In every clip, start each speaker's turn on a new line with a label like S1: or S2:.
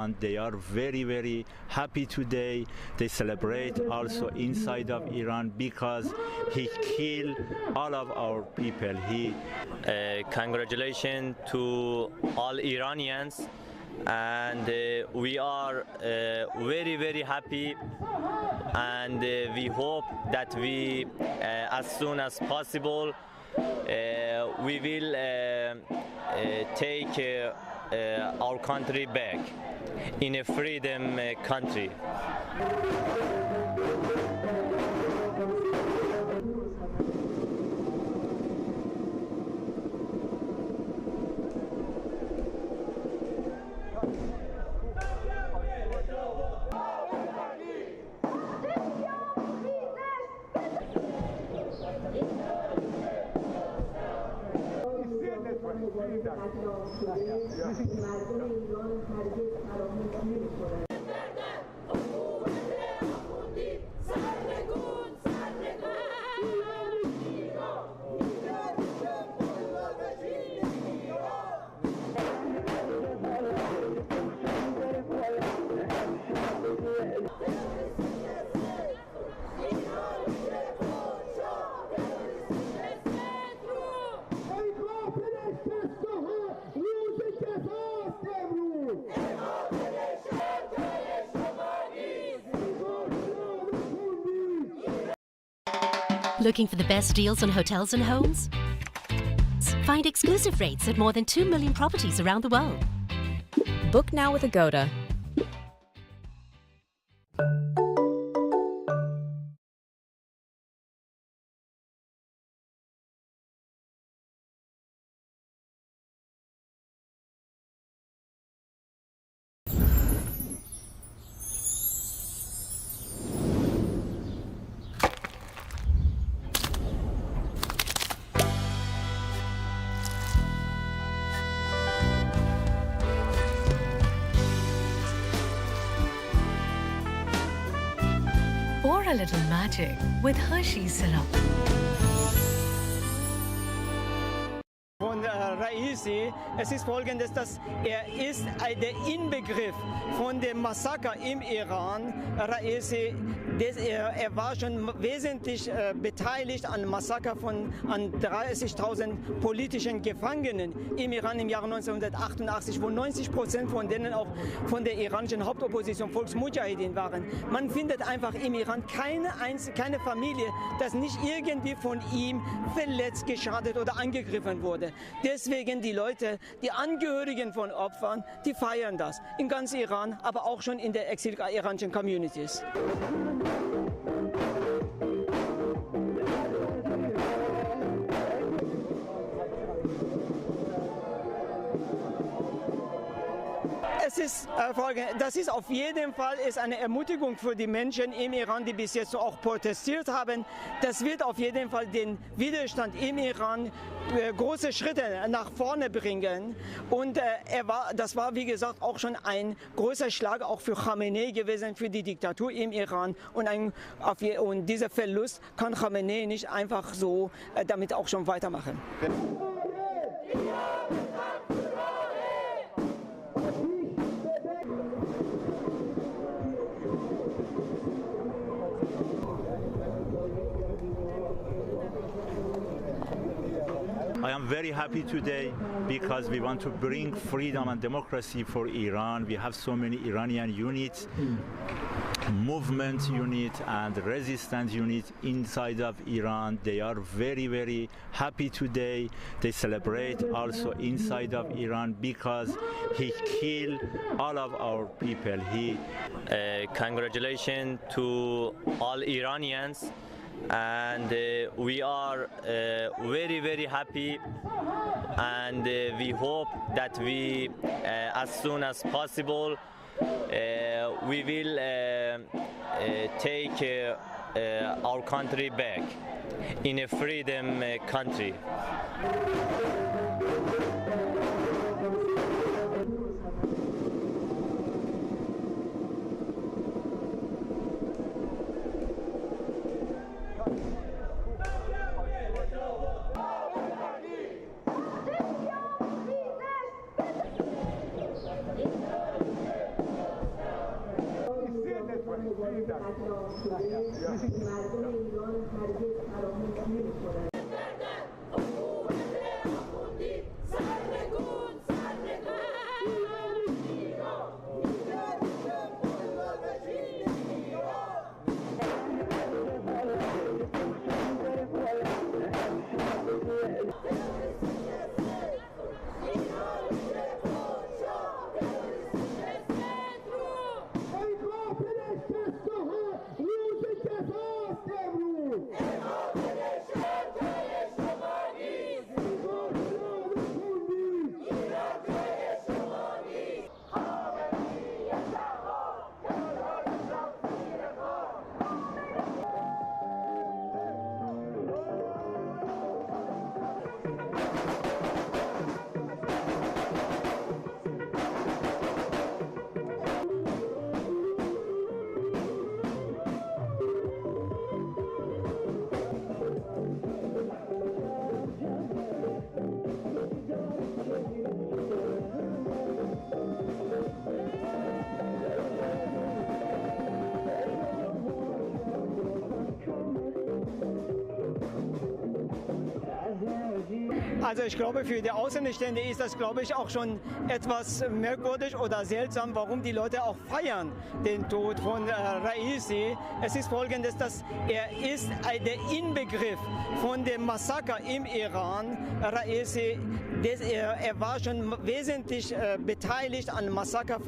S1: And they are very, very happy today. They celebrate also inside of Iran because he killed all of our people.
S2: Congratulations to all Iranians, and we are very, very happy, and we hope that we as soon as possible we will take our country back in a freedom country.
S3: Looking for the best deals on hotels and homes? Find exclusive rates at more than 2 million properties around the world.
S4: Book now with Agoda.
S5: Pour a little magic with Hershey syrup.
S6: Von Raisi, es ist folgendes, dass ist der Inbegriff von dem Massaker im Iran. Raisi, er war schon wesentlich beteiligt an Massaker an 30.000 politischen Gefangenen im Iran im Jahre 1988, wo 90% von denen auch von der iranischen Hauptopposition Volksmudjahidin waren. Man findet einfach im Iran keine Familie, das nicht irgendwie von ihm verletzt, geschadet oder angegriffen wurde. Deswegen die Leute, die Angehörigen von Opfern, die feiern das in ganz Iran, aber auch schon in der exil-iranischen Communities. Das ist auf jeden Fall eine Ermutigung für die Menschen im Iran, die bis jetzt auch protestiert haben. Das wird auf jeden Fall den Widerstand im Iran große Schritte nach vorne bringen. Und das war, wie gesagt, auch schon ein großer Schlag auch für Khamenei gewesen, für die Diktatur im Iran. Und dieser Verlust kann Khamenei nicht einfach so damit auch schon weitermachen.
S1: I am very happy today because we want to bring freedom and democracy for Iran. We have so many Iranian units, movement unit and resistance unit inside of Iran. They are very, very happy today. They celebrate also inside of Iran because he killed all of our people.
S2: Congratulations to all Iranians, and we are very, very happy, and we hope that we as soon as possible we will take our country back in a freedom country.
S6: Also ich glaube, für die Außenstehende ist das, glaube ich, auch schon etwas merkwürdig oder seltsam, warum die Leute auch feiern den Tod von Raisi. Es ist folgendes, dass er ist der Inbegriff von dem Massaker im Iran. Raisi, er war schon wesentlich beteiligt an Massaker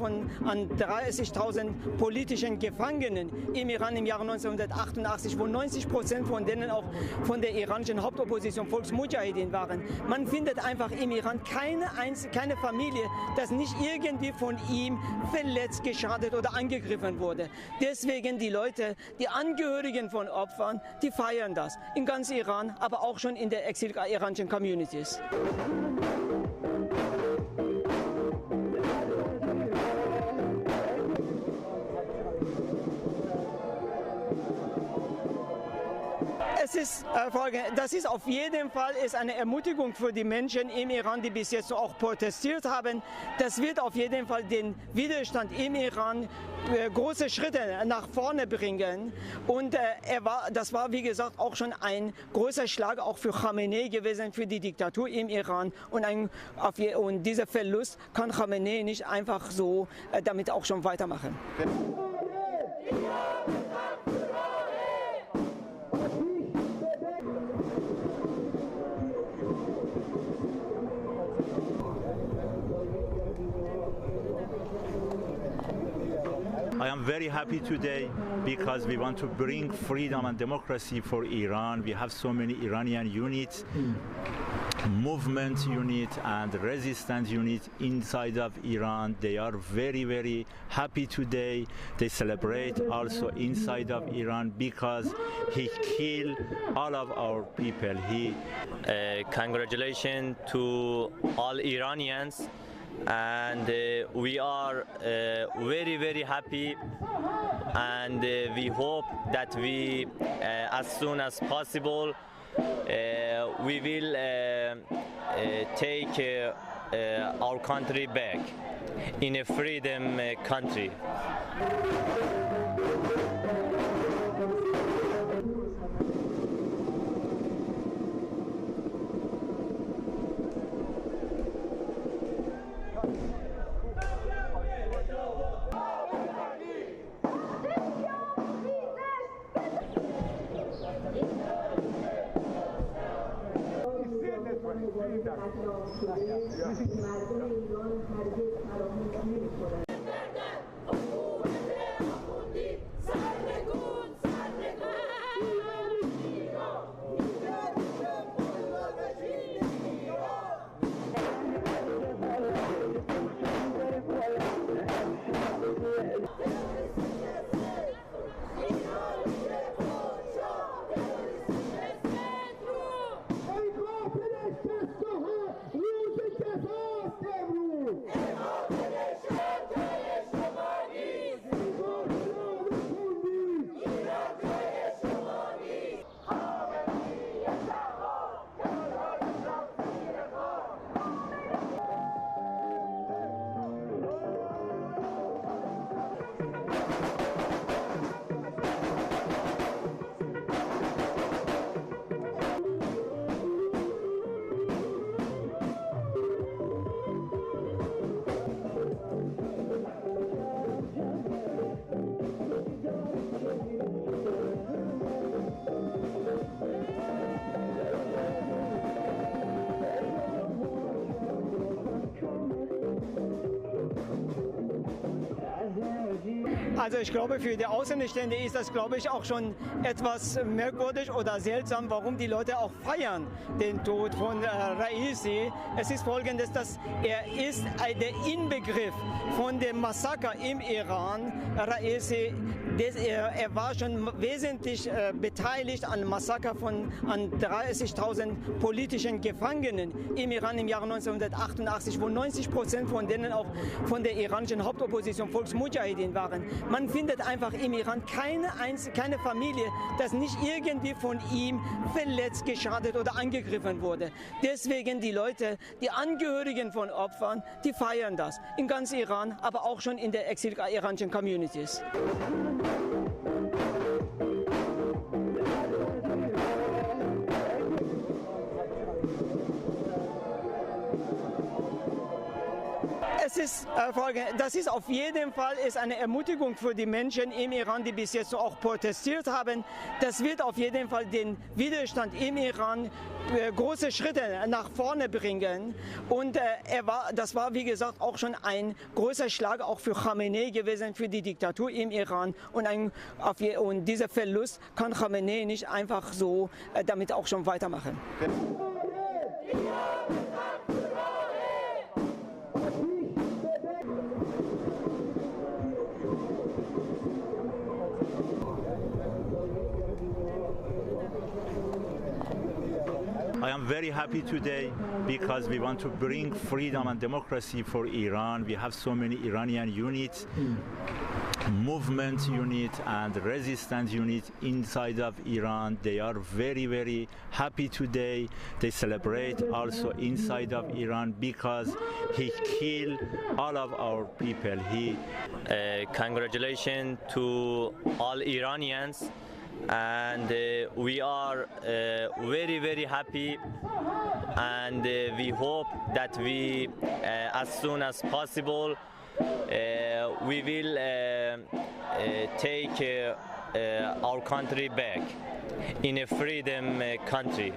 S6: an 30.000 politischen Gefangenen im Iran im Jahre 1988, wo 90% von denen auch von der iranischen Hauptopposition Volksmudjahidin waren. Man findet einfach im Iran keine Familie, das nicht irgendwie von ihm verletzt, geschadet oder angegriffen wurde. Deswegen die Leute, die Angehörigen von Opfern, die feiern das. In ganz Iran, aber auch schon in der exil-iranischen Communities. Das ist auf jeden Fall eine Ermutigung für die Menschen im Iran, die bis jetzt auch protestiert haben. Das wird auf jeden Fall den Widerstand im Iran große Schritte nach vorne bringen. Und das war, wie gesagt, auch schon ein großer Schlag auch für Khamenei gewesen, für die Diktatur im Iran. Und dieser Verlust kann Khamenei nicht einfach so damit auch schon weitermachen.
S1: I am very happy today because we want to bring freedom and democracy for Iran. We have so many Iranian units, movement unit and resistance unit inside of Iran. They are very, very happy today. They celebrate also inside of Iran because he killed all of our people.
S2: Congratulations to all Iranians. And we are very, very happy, and we hope that we, as soon as possible, we will take our country back in a freedom country.
S6: Also ich glaube, für die Außenstehende ist das, glaube ich, auch schon etwas merkwürdig oder seltsam, warum die Leute auch feiern den Tod von Raisi. Es ist Folgendes, dass er ist der Inbegriff von dem Massaker im Iran. Raisi, er war schon wesentlich beteiligt an Massaker an 30.000 politischen Gefangenen im Iran im Jahre 1988, wo 90% von denen auch von der iranischen Hauptopposition Volksmudjahidin waren. Man findet einfach im Iran keine Familie, das nicht irgendwie von ihm verletzt, geschadet oder angegriffen wurde. Deswegen die Leute, die Angehörigen von Opfern, die feiern das in ganz Iran, aber auch schon in der exil-iranischen Communities. Das ist auf jeden Fall eine Ermutigung für die Menschen im Iran, die bis jetzt auch protestiert haben. Das wird auf jeden Fall den Widerstand im Iran große Schritte nach vorne bringen. Und das war, wie gesagt, auch schon ein großer Schlag auch für Khamenei gewesen, für die Diktatur im Iran. Und dieser Verlust kann Khamenei nicht einfach so damit auch schon weitermachen.
S1: I am very happy today because we want to bring freedom and democracy for Iran. We have so many Iranian units, movement unit and resistance unit inside of Iran. They are very, very happy today. They celebrate also inside of Iran because he killed all of our people.
S2: Congratulations to all Iranians. And we are very, very happy, and we hope that we, as soon as possible, we will take our country back in a freedom country.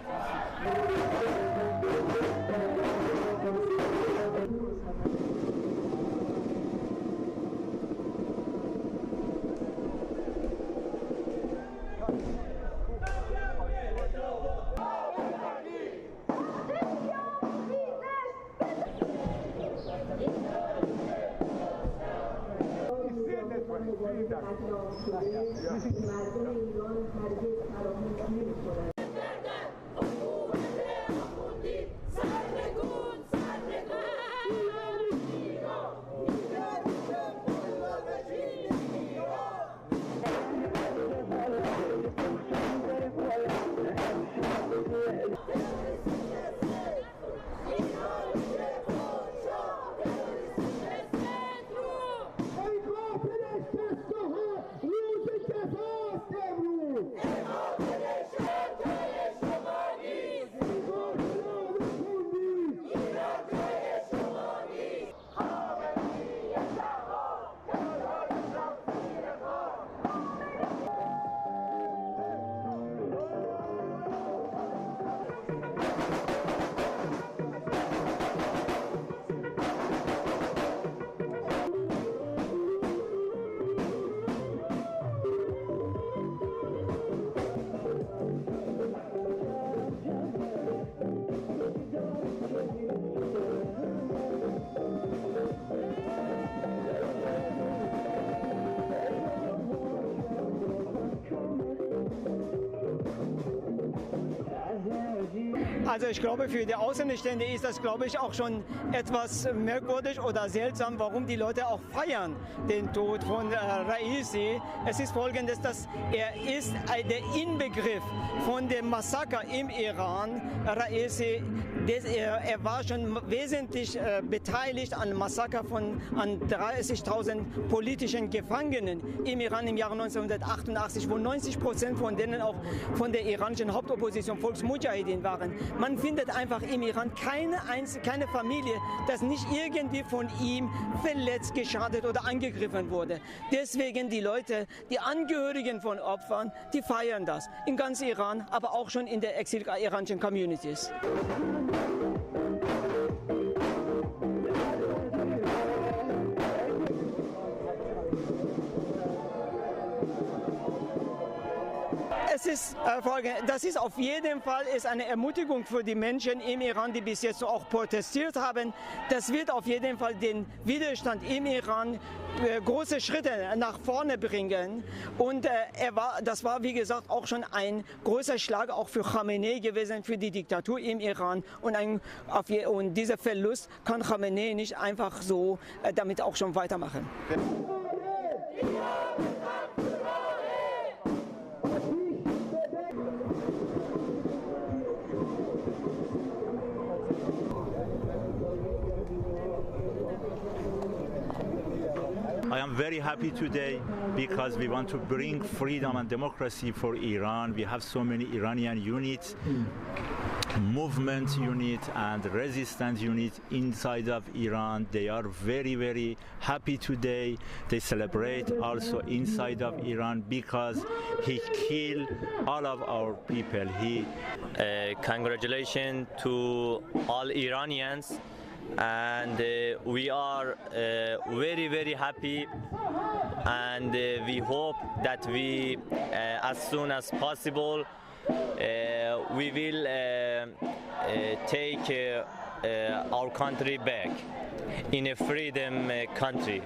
S6: Also ich glaube, für die Außenstehende ist das, glaube ich, auch schon etwas merkwürdig oder seltsam, warum die Leute auch feiern den Tod von Raisi. Es ist Folgendes, dass er ist der Inbegriff von dem Massaker im Iran. Raisi, er war schon wesentlich beteiligt an Massaker an 30.000 politischen Gefangenen im Iran im Jahre 1988, wo 90% von denen auch von der iranischen Hauptopposition Volksmudjahidin waren. Man findet einfach im Iran keine Familie, das nicht irgendwie von ihm verletzt, geschadet oder angegriffen wurde. Deswegen die Leute, die Angehörigen von Opfern, die feiern das in ganz Iran, aber auch schon in der exil-iranischen Communities. Das ist auf jeden Fall eine Ermutigung für die Menschen im Iran, die bis jetzt auch protestiert haben. Das wird auf jeden Fall den Widerstand im Iran große Schritte nach vorne bringen. Und das war, wie gesagt, auch schon ein großer Schlag auch für Khamenei gewesen, für die Diktatur im Iran. Und dieser Verlust kann Khamenei nicht einfach so damit auch schon weitermachen.
S1: I am very happy today because we want to bring freedom and democracy for Iran. We have so many Iranian units, movement unit and resistance unit inside of Iran. They are very, very happy today. They celebrate also inside of Iran because he killed all of our people.
S2: Congratulations to all Iranians. And we are very, very happy, and we hope that we, as soon as possible, we will take our country back in a freedom country.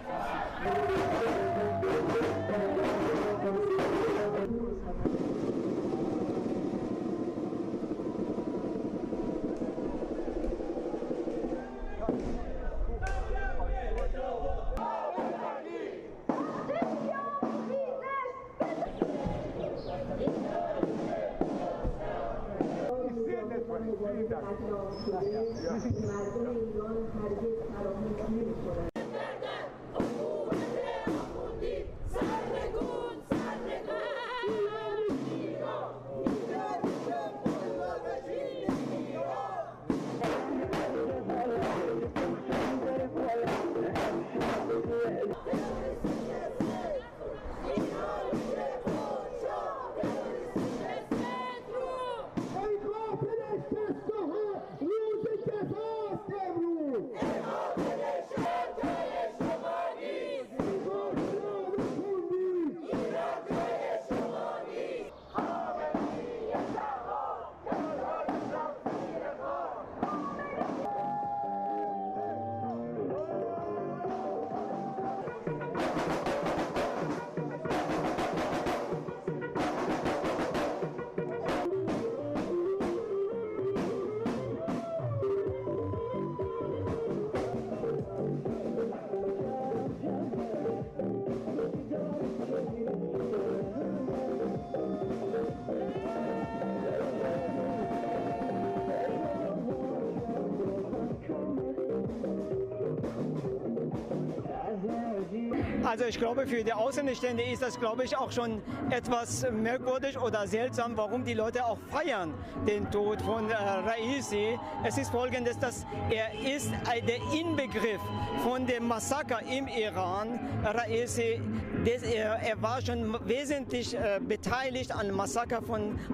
S6: Also ich glaube, für die Außenstehende ist das, glaube ich, auch schon etwas merkwürdig oder seltsam, warum die Leute auch feiern den Tod von Raisi. Es ist Folgendes, dass er ist der Inbegriff von dem Massaker im Iran. Raisi, er war schon wesentlich beteiligt an Massaker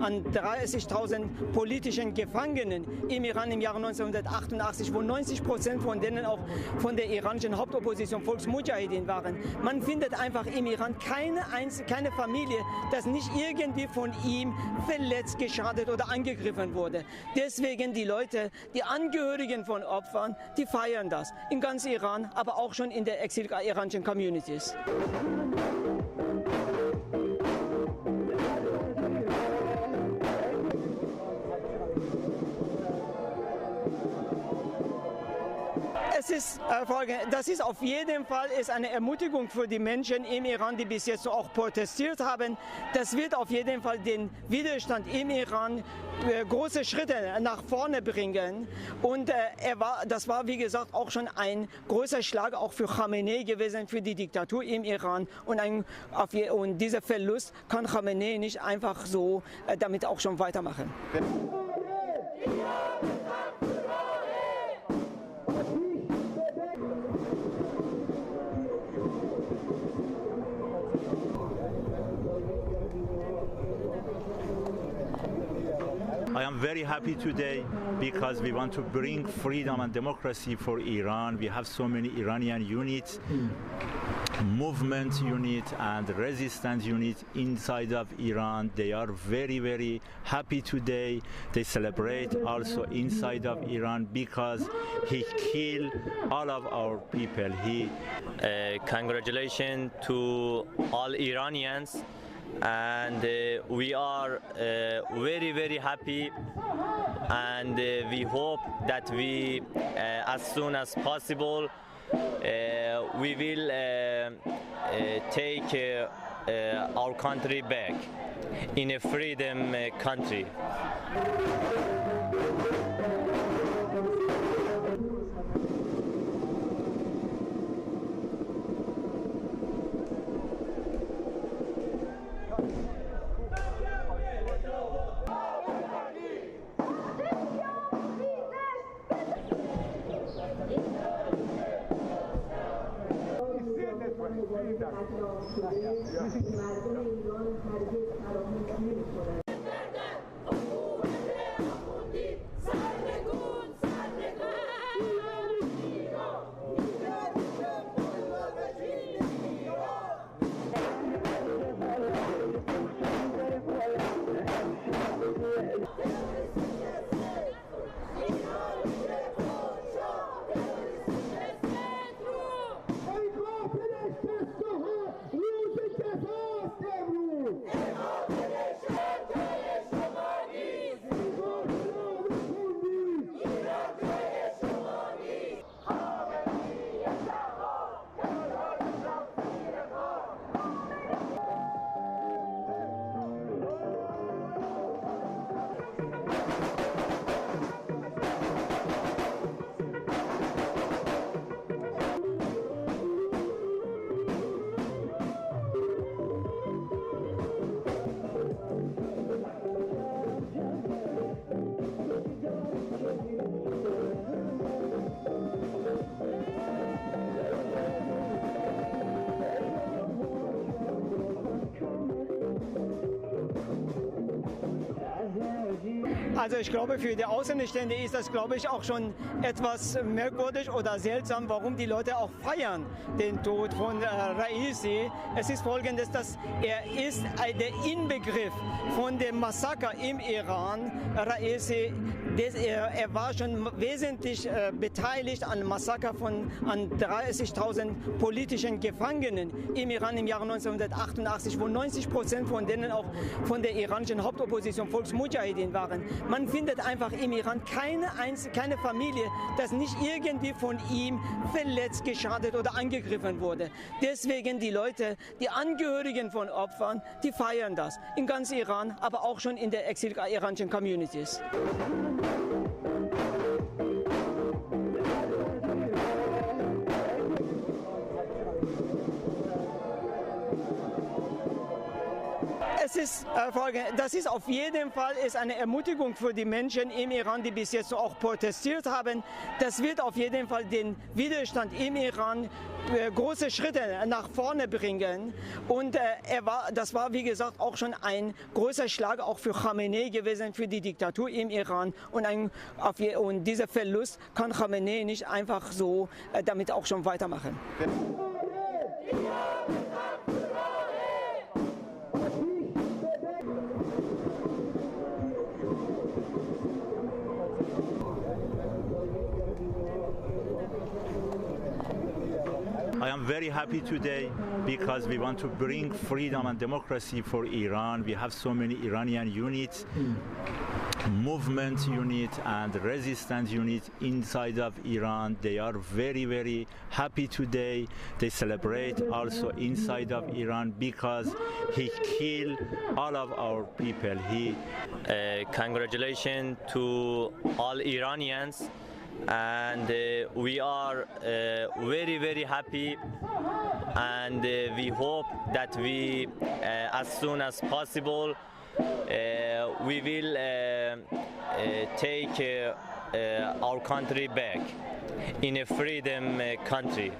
S6: an 30.000 politischen Gefangenen im Iran im Jahre 1988, wo 90% von denen auch von der iranischen Hauptopposition Volksmudjahidin waren. Man findet einfach im Iran keine Familie, das nicht irgendwie von ihm verletzt, geschadet oder angegriffen wurde. Deswegen die Leute, die Angehörigen von Opfern, die feiern das in ganz Iran, aber auch schon in der exil-iranischen Communities. Das ist auf jeden Fall eine Ermutigung für die Menschen im Iran, die bis jetzt auch protestiert haben. Das wird auf jeden Fall den Widerstand im Iran große Schritte nach vorne bringen. Und das war, wie gesagt, auch schon ein großer Schlag auch für Khamenei gewesen, für die Diktatur im Iran. Und dieser Verlust kann Khamenei nicht einfach so damit auch schon weitermachen.
S1: I am very happy today because we want to bring freedom and democracy for Iran. We have so many Iranian units, movement unit and resistance unit inside of Iran. They are very, very happy today. They celebrate also inside of Iran because he killed all of our people.
S2: Congratulations to all Iranians, and we are very, very happy, and we hope that we as soon as possible we will take our country back in a freedom country.
S6: Also ich glaube, für die Außenstehende ist das, glaube ich, auch schon etwas merkwürdig oder seltsam, warum die Leute auch feiern den Tod von Raisi. Es ist folgendes, dass er ist der Inbegriff von dem Massaker im Iran. Raisi, er war schon wesentlich beteiligt an Massaker an 30.000 politischen Gefangenen im Iran im Jahre 1988, wo 90% von denen auch von der iranischen Hauptopposition Volksmudjahidin waren. Man findet einfach im Iran keine Familie, das nicht irgendwie von ihm verletzt, geschadet oder angegriffen wurde. Deswegen die Leute, die Angehörigen von Opfern, die feiern das. In ganz Iran, aber auch schon in der exil-iranischen Communities. Das ist auf jeden Fall eine Ermutigung für die Menschen im Iran, die bis jetzt auch protestiert haben. Das wird auf jeden Fall den Widerstand im Iran große Schritte nach vorne bringen. Und das war, wie gesagt, auch schon ein großer Schlag auch für Khamenei gewesen, für die Diktatur im Iran. Und dieser Verlust kann Khamenei nicht einfach so damit auch schon weitermachen.
S1: I am very happy today because we want to bring freedom and democracy for Iran. We have so many Iranian units, movement unit and resistance unit inside of Iran. They are very, very happy today. They celebrate also inside of Iran because he killed all of our people.
S2: Congratulations to all Iranians, and we are very, very happy, and we hope that we as soon as possible we will take our country back in a freedom country.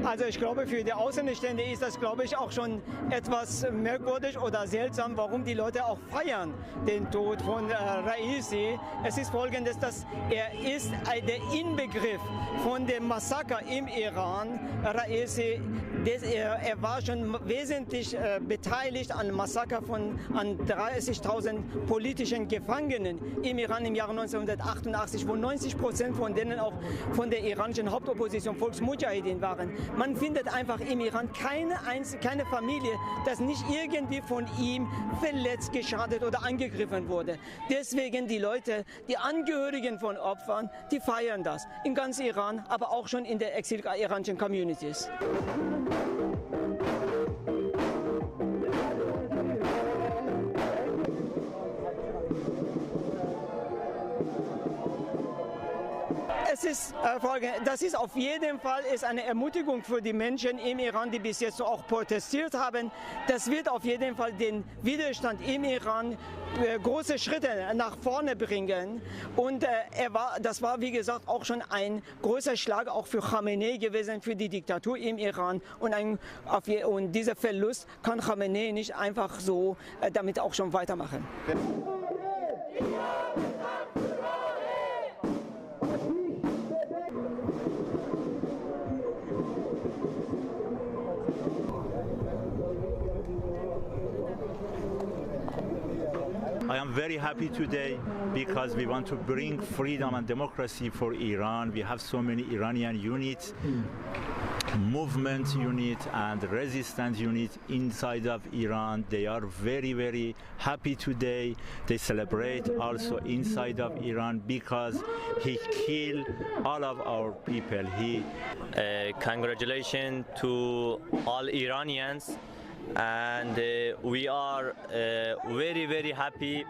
S6: Also ich glaube, für die Außenstehende ist das, glaube ich, auch schon etwas merkwürdig oder seltsam, warum die Leute auch feiern den Tod von Raisi. Es ist folgendes, dass er ist der Inbegriff von dem Massaker im Iran. Raisi, er war schon wesentlich beteiligt an Massaker an 30.000 politischen Gefangenen im Iran im Jahre 1988, wo 90% von denen auch von der iranischen Hauptopposition Volksmudjahidin waren. Man findet einfach im Iran keine Familie, das nicht irgendwie von ihm verletzt, geschadet oder angegriffen wurde. Deswegen die Leute, die Angehörigen von Opfern, die feiern das in ganz Iran, aber auch schon in der exil-iranischen Communities. Das ist auf jeden Fall eine Ermutigung für die Menschen im Iran, die bis jetzt auch protestiert haben. Das wird auf jeden Fall den Widerstand im Iran große Schritte nach vorne bringen. Und das war, wie gesagt, auch schon ein großer Schlag auch für Khamenei gewesen, für die Diktatur im Iran. Und dieser Verlust kann Khamenei nicht einfach so damit auch schon weitermachen.
S1: I am very happy today because we want to bring freedom and democracy for Iran. We have so many Iranian units, movement unit and resistance unit inside of Iran. They are very, very happy today. They celebrate also inside of Iran because he killed all of our people.
S2: Congratulations to all Iranians. And we are very, very happy,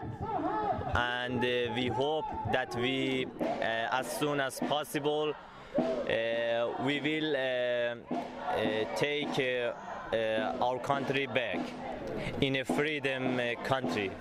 S2: and we hope that we, as soon as possible, we will take our country back in a freedom country.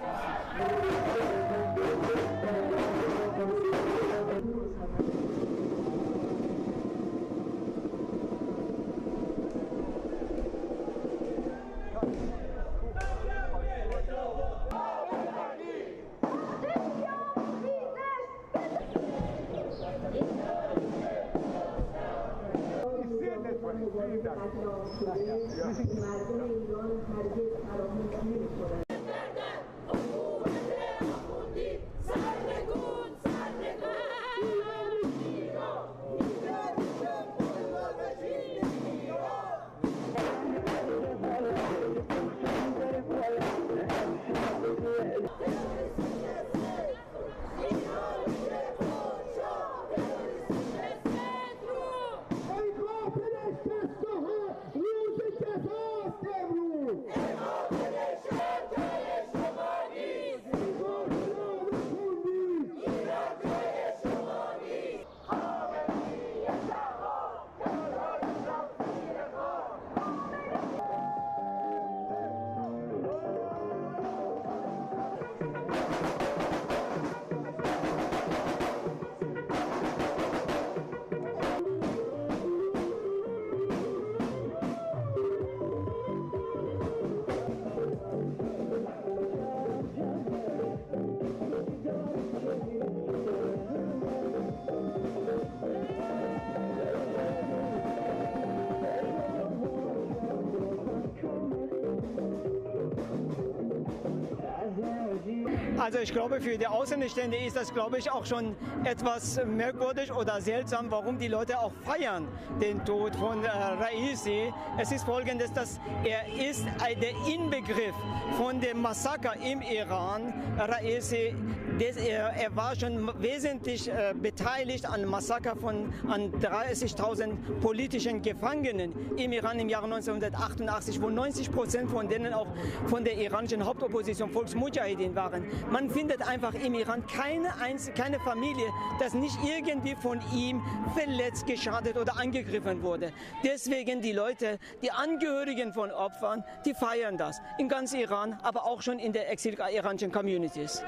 S6: Also ich glaube, für die Außenstehende ist das, glaube ich, auch schon etwas merkwürdig oder seltsam, warum die Leute auch feiern den Tod von Raisi. Es ist folgendes, dass er ist der Inbegriff von dem Massaker im Iran. Raisi, er war schon wesentlich beteiligt an Massaker an 30.000 politischen Gefangenen im Iran im Jahre 1988, wo 90% von denen auch von der iranischen Hauptopposition Volksmudjahidin waren. Man findet einfach im Iran keine Familie, das nicht irgendwie von ihm verletzt, geschadet oder angegriffen wurde. Deswegen die Leute, die Angehörigen von Opfern, die feiern das in ganz Iran, aber auch schon in der exil-iranischen Communities.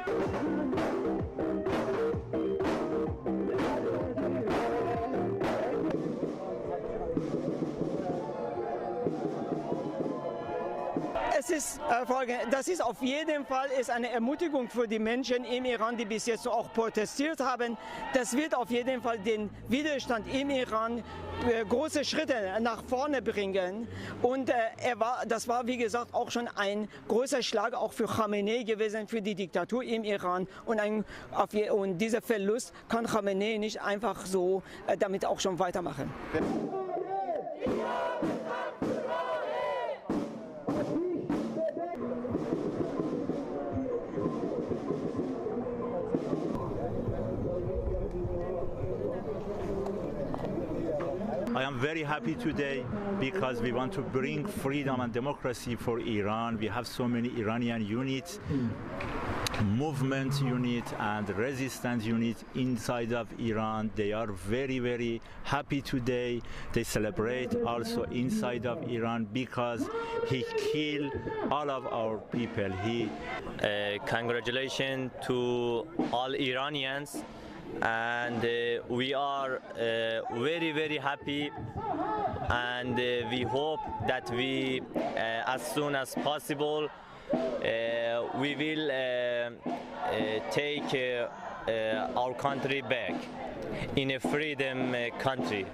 S6: Das ist auf jeden Fall eine Ermutigung für die Menschen im Iran, die bis jetzt auch protestiert haben. Das wird auf jeden Fall den Widerstand im Iran große Schritte nach vorne bringen. Und das war, wie gesagt, auch schon ein großer Schlag auch für Khamenei gewesen, für die Diktatur im Iran. Und dieser Verlust kann Khamenei nicht einfach so damit auch schon weitermachen.
S1: I am very happy today because we want to bring freedom and democracy for Iran. We have so many Iranian units, movement unit and resistance unit inside of Iran. They are very, very happy today. They celebrate also inside of Iran because he killed all of our people.
S2: Congratulations to all Iranians. And we are very, very happy, and we hope that we, as soon as possible, we will take our country back in a freedom country.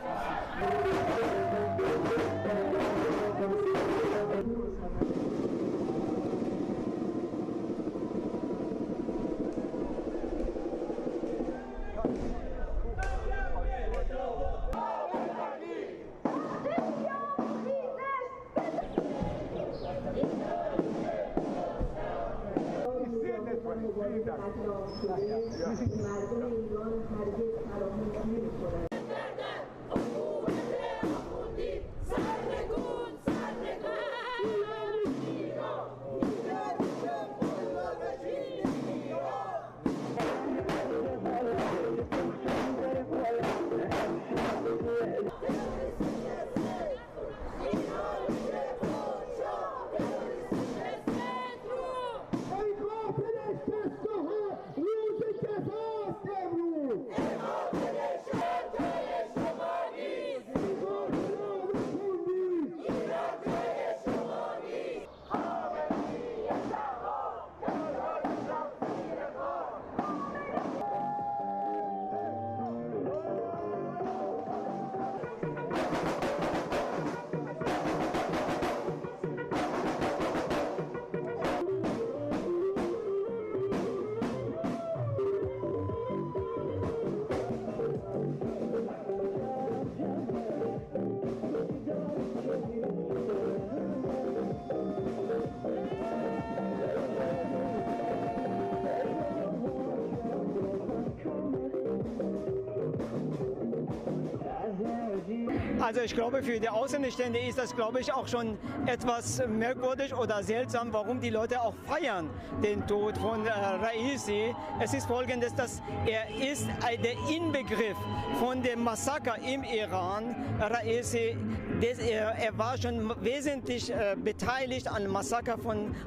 S6: Also ich glaube, für die Außenstehende ist das, glaube ich, auch schon etwas merkwürdig oder seltsam, warum die Leute auch feiern den Tod von Raisi. Es ist folgendes, dass er ist der Inbegriff von dem Massaker im Iran. Raisi, er war schon wesentlich beteiligt an Massaker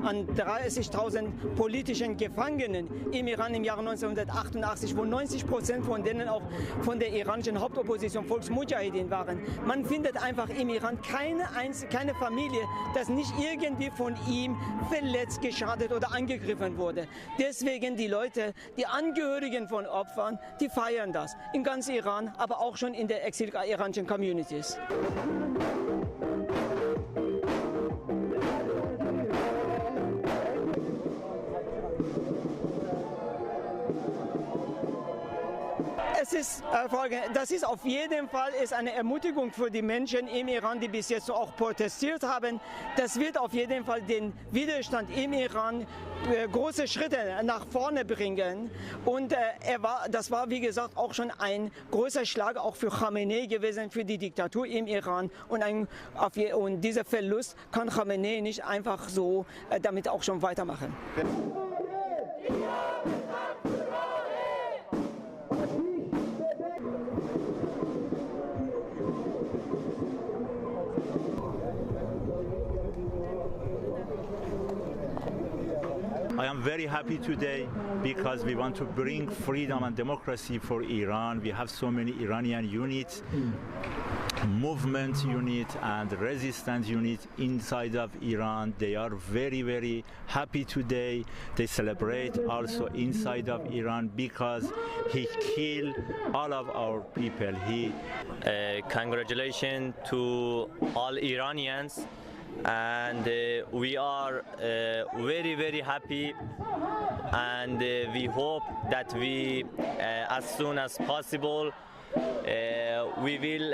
S6: an 30.000 politischen Gefangenen im Iran im Jahre 1988, wo 90% von denen auch von der iranischen Hauptopposition Volksmudjahidin waren. Man findet einfach im Iran keine Familie, das nicht irgendwie von ihm verletzt, geschadet oder angegriffen wurde. Deswegen die Leute, die Angehörigen von Opfern, die feiern das in ganz Iran, aber auch schon in der exil-iranischen Communities. Das ist auf jeden Fall eine Ermutigung für die Menschen im Iran, die bis jetzt auch protestiert haben. Das wird auf jeden Fall den Widerstand im Iran große Schritte nach vorne bringen. Und das war, wie gesagt, auch schon ein großer Schlag auch für Khamenei gewesen, für die Diktatur im Iran. Und dieser Verlust kann Khamenei nicht einfach so damit auch schon weitermachen.
S1: I am very happy today because we want to bring freedom and democracy for Iran. We have so many Iranian units, movement unit and resistance unit inside of Iran. They are very, very happy today. They celebrate also inside of Iran because he killed all of our people.
S2: Congratulations to all Iranians. And we are very, very happy, and we hope that we, as soon as possible, we will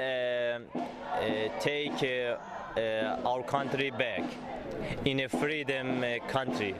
S2: take our country back in a freedom country.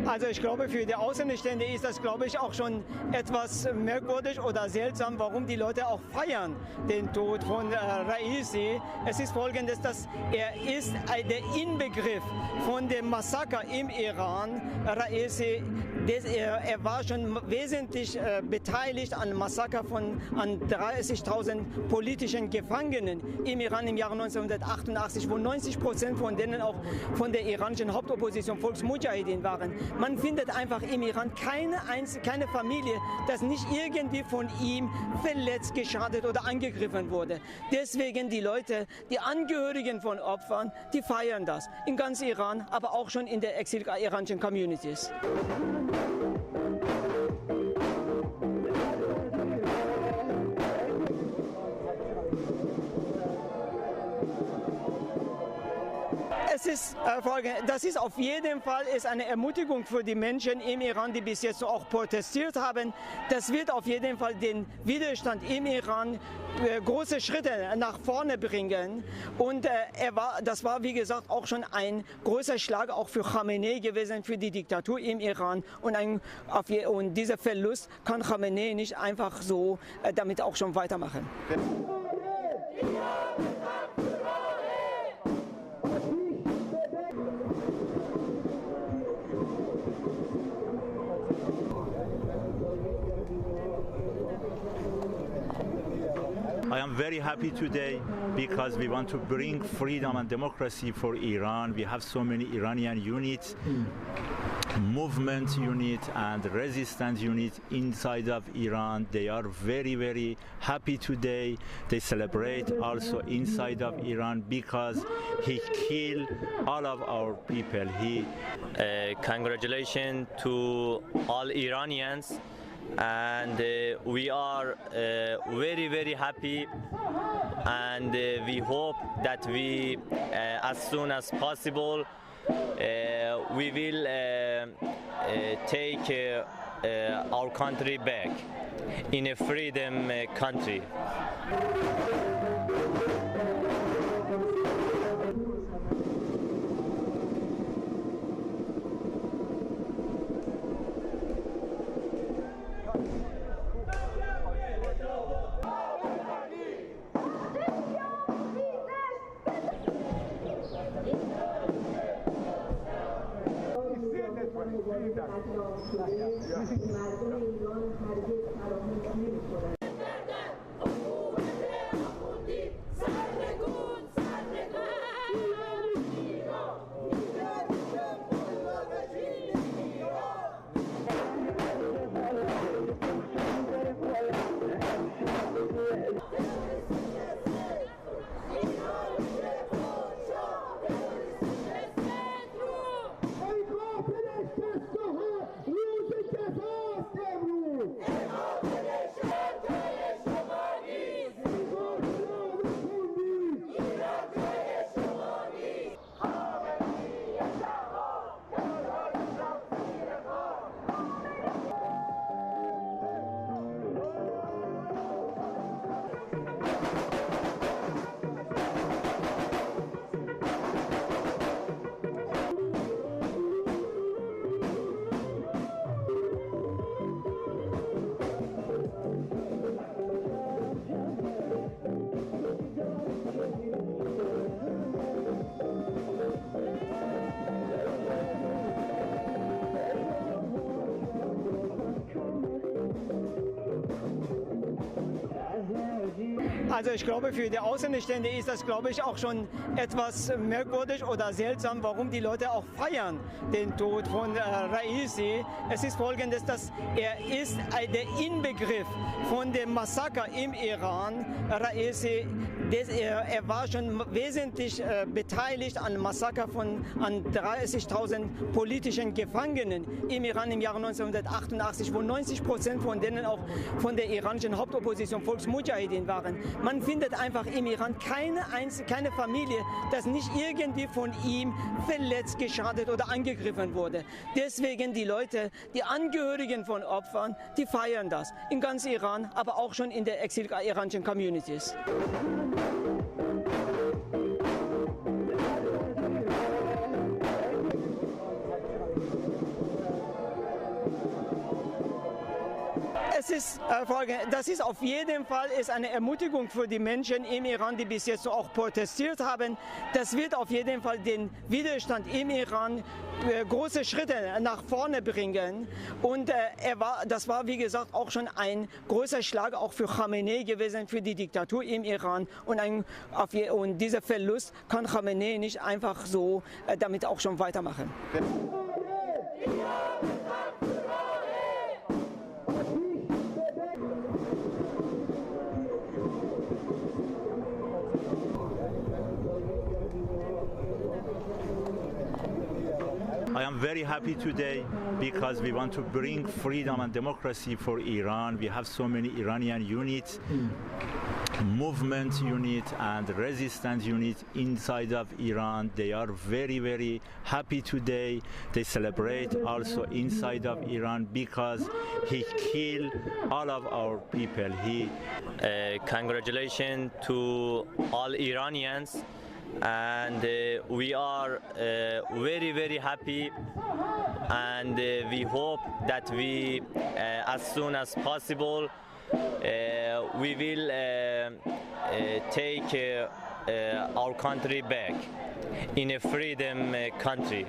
S6: Also ich glaube, für die Außenstehende ist das, glaube ich, auch schon etwas merkwürdig oder seltsam, warum die Leute auch feiern den Tod von Raisi. Es ist Folgendes, dass er ist der Inbegriff von dem Massaker im Iran. Raisi, er war schon wesentlich beteiligt an Massaker an 30.000 politischen Gefangenen im Iran im Jahre 1988, wo 90% von denen auch von der iranischen Hauptopposition Volksmudjahidin waren. Man findet einfach im Iran keine Familie, das nicht irgendwie von ihm verletzt, geschadet oder angegriffen wurde. Deswegen die Leute, die Angehörigen von Opfern, die feiern das in ganz Iran, aber auch schon in der exil-iranischen Communities. Das ist auf jeden Fall eine Ermutigung für die Menschen im Iran, die bis jetzt auch protestiert haben. Das wird auf jeden Fall den Widerstand im Iran große Schritte nach vorne bringen. Und das war, wie gesagt, auch schon ein großer Schlag auch für Khamenei gewesen, für die Diktatur im Iran. Und dieser Verlust kann Khamenei nicht einfach so damit auch schon weitermachen.
S1: I am very happy today because we want to bring freedom and democracy for Iran. We have so many Iranian units, movement unit and resistance unit inside of Iran. They are very, very happy today. They celebrate also inside of Iran because he killed all of our people.
S2: Congratulations to all Iranians, and we are very, very happy, and we hope that we as soon as possible we will take our country back in a freedom country.
S6: Also ich glaube, für die Außenstehende ist das, glaube ich, auch schon etwas merkwürdig oder seltsam, warum die Leute auch feiern den Tod von Raisi. Es ist folgendes, dass er ist der Inbegriff von dem Massaker im Iran. Raisi, er war schon wesentlich beteiligt an Massaker an 30.000 politischen Gefangenen im Iran im Jahre 1988, wo 90% von denen auch von der iranischen Hauptopposition Volksmudjahidin waren. Man findet einfach im Iran keine Familie, das nicht irgendwie von ihm verletzt, geschadet oder angegriffen wurde. Deswegen die Leute, die Angehörigen von Opfern, die feiern das in ganz Iran, aber auch schon in der exil-iranischen Communities. Das ist auf jeden Fall eine Ermutigung für die Menschen im Iran, die bis jetzt auch protestiert haben. Das wird auf jeden Fall den Widerstand im Iran große Schritte nach vorne bringen. Und das war, wie gesagt, auch schon ein großer Schlag auch für Khamenei gewesen, für die Diktatur im Iran. Und dieser Verlust kann Khamenei nicht einfach so damit auch schon weitermachen.
S1: I am very happy today because we want to bring freedom and democracy for Iran. We have so many Iranian units, movement unit and resistance unit inside of Iran. They are very, very happy today. They celebrate also inside of Iran because he killed all of our people.
S2: Congratulations to all Iranians, and we are very, very happy, and we hope that we as soon as possible we will take our country back in a freedom country.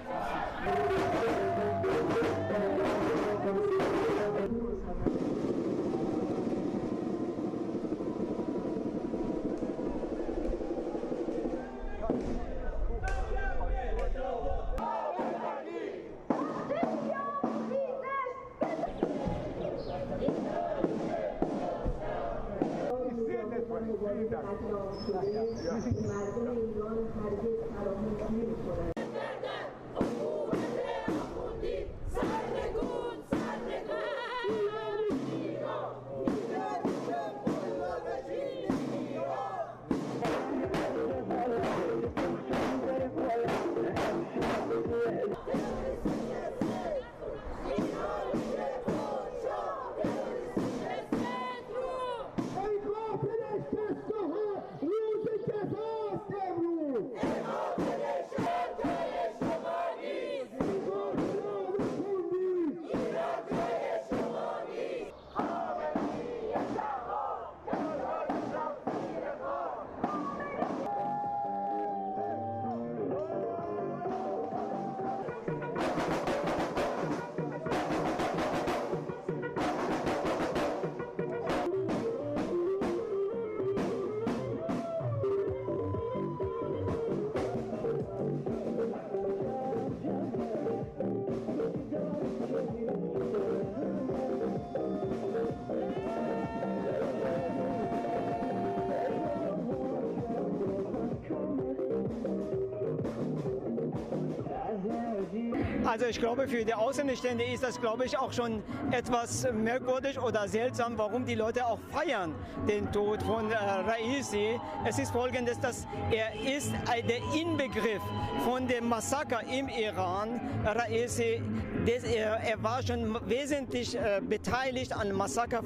S6: Also ich glaube, für die Außenstehende ist das, glaube ich, auch schon etwas merkwürdig oder seltsam, warum die Leute auch feiern den Tod von Raisi. Es ist folgendes, dass er ist der Inbegriff von dem Massaker im Iran. Raisi, er war schon wesentlich beteiligt an Massaker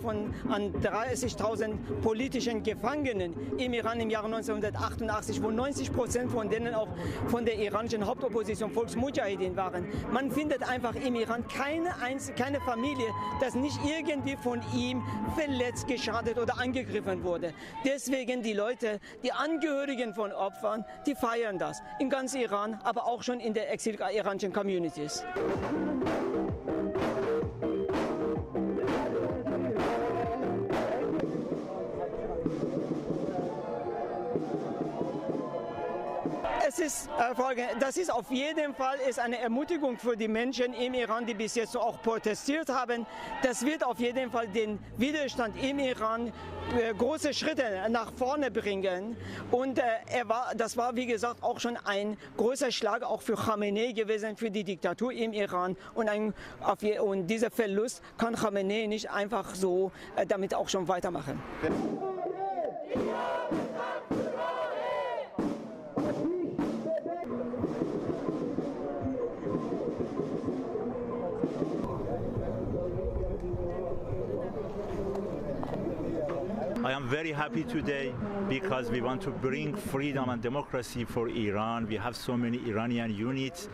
S6: an 30.000 politischen Gefangenen im Iran im Jahre 1988, wo 90% von denen auch von der iranischen Hauptopposition Volksmudjahidin waren. Man findet einfach im Iran keine Familie, das nicht irgendwie von ihm verletzt, geschadet oder angegriffen wurde. Deswegen die Leute, die Angehörigen von Opfern, die feiern das in ganz Iran, aber auch schon in der exil-iranischen Communities. Das ist auf jeden Fall eine Ermutigung für die Menschen im Iran, die bis jetzt auch protestiert haben. Das wird auf jeden Fall den Widerstand im Iran große Schritte nach vorne bringen. Und das war, wie gesagt, auch schon ein großer Schlag auch für Khamenei gewesen, für die Diktatur im Iran. Und dieser Verlust kann Khamenei nicht einfach so damit auch schon weitermachen.
S1: I am very happy today because we want to bring freedom and democracy for Iran. We have so many Iranian units,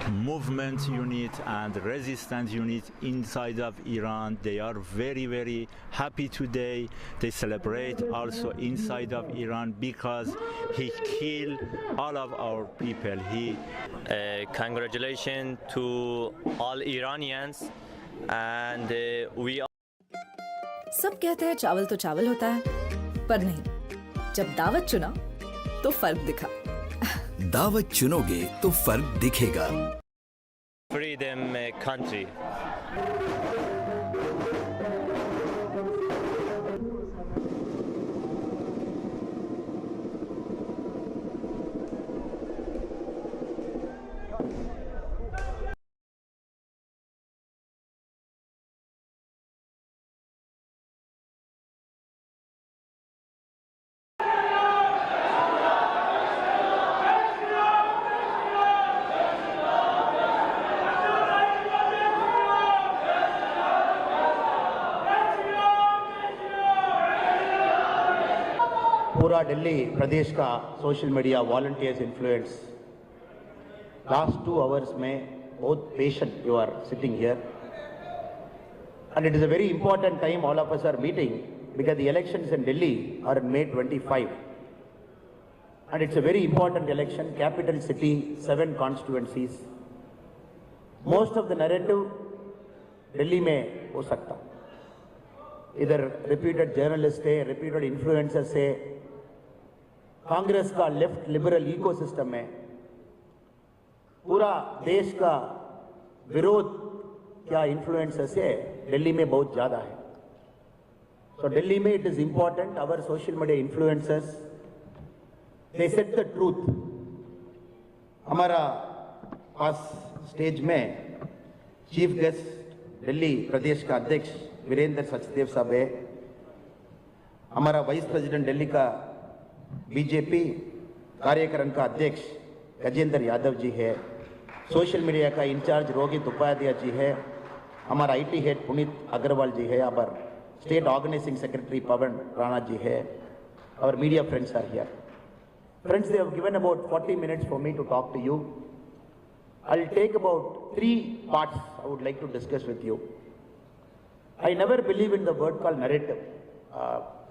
S1: movement unit and resistance unit inside of Iran. They are very, very happy today. They celebrate also inside of Iran because he killed all of our people.
S2: Congratulations to all Iranians, and we are.
S4: सब कहते हैं चावल तो चावल होता है, पर नहीं, जब दावत चुना तो फर्क दिखा।
S7: दावत चुनोगे तो फर्क दिखेगा।
S2: Freedom country.
S8: पूरा दिल्ली प्रदेश का social media volunteers influence last 2 hours में बहुत patient you are sitting here and it is a very important time all of us are meeting because the elections in Delhi are on May 25 and it's a very important election, capital city, 7 constituencies. Most of the narrative Delhi में हो सकता, इधर reputed journalists है, reputed influencers है, कांग्रेस का left liberal ecosystem में पूरा देश का विरोध क्या इन्फ्लुएंसर्स है दिल्ली में बहुत ज़्यादा है. So दिल्ली में it is important our social media influencers they said the truth. हमारा पास स्टेज में चीफ गेस्ट दिल्ली प्रदेश का अध्यक्ष वीरेंद्र सचदेव साहब है, हमारा वाइस प्रेसिडेंट दिल्ली का बीजेपी कार्यक्रम का अध्यक्ष गजेंद्र यादव जी है, सोशल मीडिया का इंचार्ज रोहित उपाध्याय जी है, हमारा आईटी हेड पुनीत अग्रवाल जी है, हमारा state organising secretary Pawan Rana ji है, our media friends are here. Friends, they have given about 40 minutes for me to talk to you. I'll take about 3 parts I would like to discuss with you. I never believe in the word called narrative.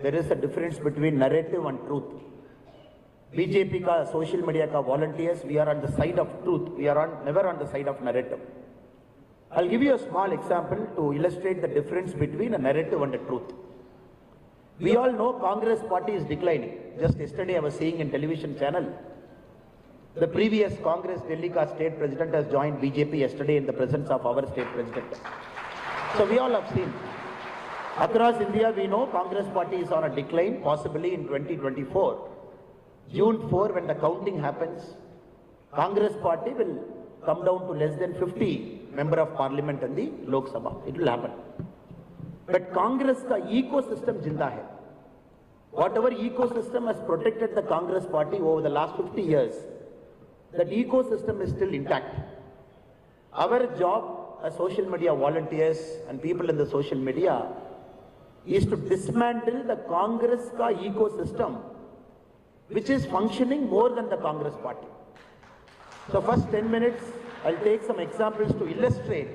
S8: There is a difference between narrative and truth. BJP ka social media ka volunteers, we are on the side of truth. We are never on the side of narrative. I'll give you a small example to illustrate the difference between a narrative and a truth. We all know Congress party is declining. Just yesterday I was seeing in television channel, the previous Congress Delhi ka state president has joined BJP yesterday in the presence of our state president. So we all have seen. Across India we know Congress party is on a decline, possibly in 2024. June 4 when the counting happens, Congress party will come down to less than 50 member of parliament in the Lok Sabha. It will happen. But Congress ka ecosystem jinda hai. Whatever ecosystem has protected the Congress party over the last 50 years, that ecosystem is still intact. Our job as social media volunteers and people in the social media is to dismantle the Congress ka ecosystem, which is functioning more than the Congress party. So first 10 minutes, I'll take some examples to illustrate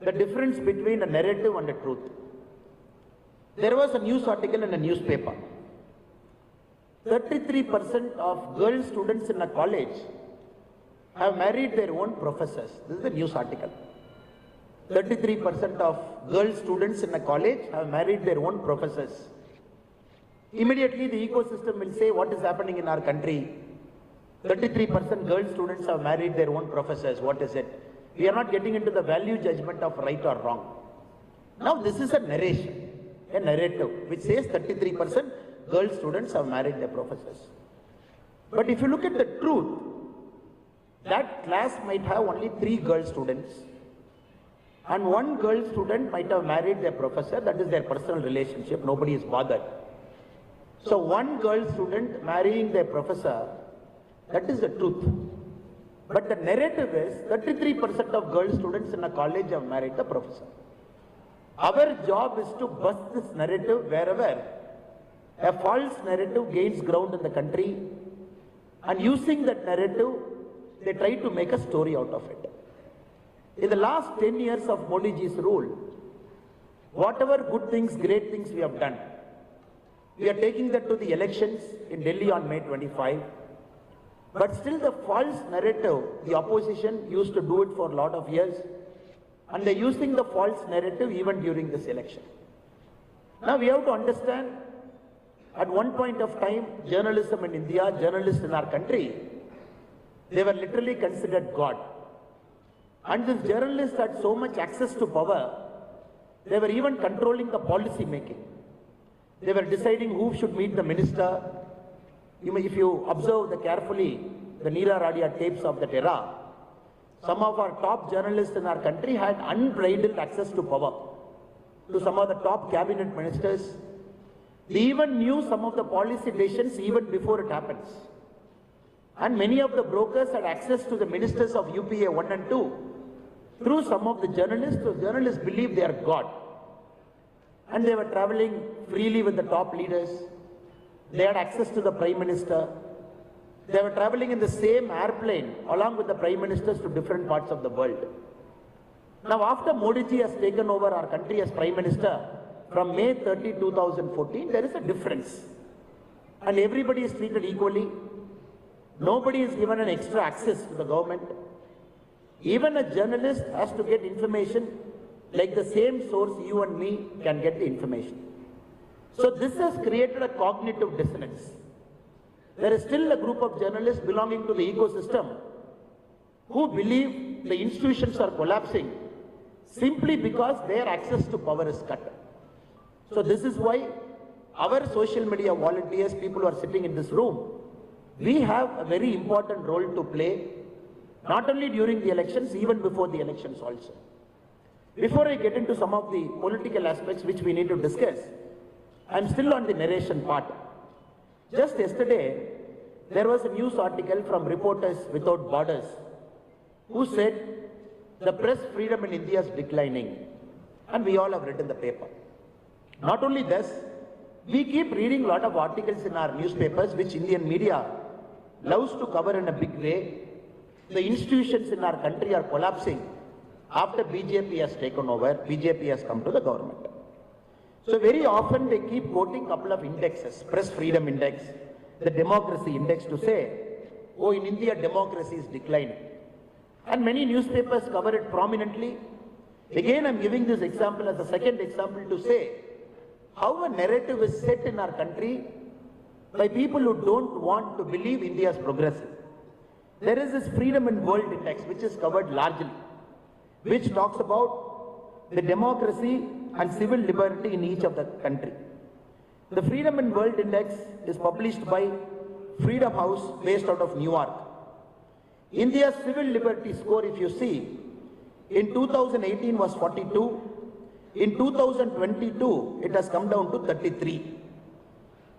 S8: the difference between a narrative and a truth. There was a news article in a newspaper. 33% of girl students in a college have married their own professors. This is a news article. 33% of girl students in a college have married their own professors. Immediately the ecosystem will say what is happening in our country. 33% girl students have married their own professors. What is it? We are not getting into the value judgment of right or wrong. Now this is a narration, a narrative, which says 33% girl students have married their professors. But if you look at the truth, that class might have only 3 girl students and 1 girl student might have married their professor. That is their personal relationship. Nobody is bothered. So 1 girl student marrying their professor, that is the truth. But the narrative is 33% of girl students in a college have married the professor. Our job is to bust this narrative wherever a false narrative gains ground in the country, and using that narrative, they try to make a story out of it. In the last 10 years of Modi ji's rule, whatever good things, great things we have done, we are taking that to the elections in Delhi on May 25. But still the false narrative, the opposition used to do it for a lot of years, and they're using the false narrative even during this election. Now we have to understand, at one point of time, journalism in India, journalists in our country, they were literally considered God. And these journalists had so much access to power, they were even controlling the policy making. They were deciding who should meet the minister. If you observe carefully the Neera Radia tapes of that era, some of our top journalists in our country had unbridled access to power, to some of the top cabinet ministers. They even knew some of the policy decisions even before it happens. And many of the brokers had access to the ministers of UPA 1 and 2 through some of the journalists. So journalists believed they are God. And they were traveling freely with the top leaders. They had access to the Prime Minister. They were traveling in the same airplane along with the Prime Ministers to different parts of the world. Now after Modi ji has taken over our country as Prime Minister from May 30, 2014, there is a difference. And everybody is treated equally. Nobody is given an extra access to the government. Even a journalist has to get information like the same source you and me can get the information. So this has created a cognitive dissonance. There is still a group of journalists belonging to the ecosystem who believe the institutions are collapsing simply because their access to power is cut. So this is why our social media volunteers, people who are sitting in this room, we have a very important role to play, not only during the elections, even before the elections also. Before I get into some of the political aspects which we need to discuss, I'm still on the narration part. Just yesterday, there was a news article from Reporters Without Borders who said the press freedom in India is declining, and we all have read in the paper. Not only this, we keep reading a lot of articles in our newspapers which Indian media loves to cover in a big way. The institutions in our country are collapsing after BJP has taken over, BJP has come to the government. So very often they keep quoting a couple of indexes, press freedom index, the democracy index, to say, oh, in India democracy is declining. And many newspapers cover it prominently. Again, I'm giving this example as a second example to say how a narrative is set in our country by people who don't want to believe India is progressive. There is this Freedom in World Index which is covered largely, which talks about the democracy and civil liberty in each of the country. The Freedom in World Index is published by Freedom House based out of New York. India's civil liberty score, if you see, in 2018 was 42. In 2022, it has come down to 33.